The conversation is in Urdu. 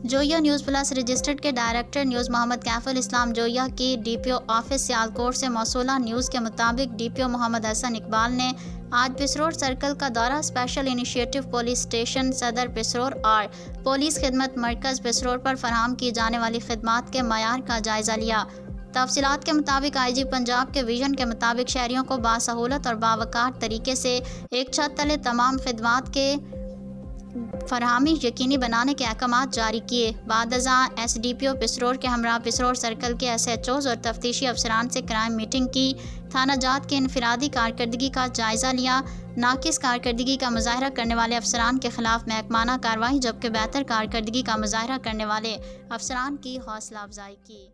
جویا نیوز پلس رجسٹرڈ کے ڈائریکٹر نیوز محمد کیف الاسلام جویا کی D P O office Sialkot سے موصولہ نیوز کے مطابق ڈی پی او محمد حسن اقبال نے آج پسرور سرکل کا دورہ اسپیشل انیشیٹو پولیس اسٹیشن صدر پسرور اور پولیس خدمت مرکز پسرور پر فراہم کی جانے والی خدمات کے معیار کا جائزہ لیا۔ تفصیلات کے مطابق آئی جی پنجاب کے ویژن کے مطابق شہریوں کو باسہولت اور باوقار طریقے سے ایک چھت تلے تمام خدمات کے فراہمی یقینی بنانے کے احکامات جاری کیے۔ بعد ازاں ایس ڈی پی او پسرور کے ہمراہ پسرور سرکل کے ایس ایچ اوز اور تفتیشی افسران سے کرائم میٹنگ کی، تھانہ جات کی انفرادی کارکردگی کا جائزہ لیا، ناقص کارکردگی کا مظاہرہ کرنے والے افسران کے خلاف محکمانہ کارروائی جبکہ بہتر کارکردگی کا مظاہرہ کرنے والے افسران کی حوصلہ افزائی کی۔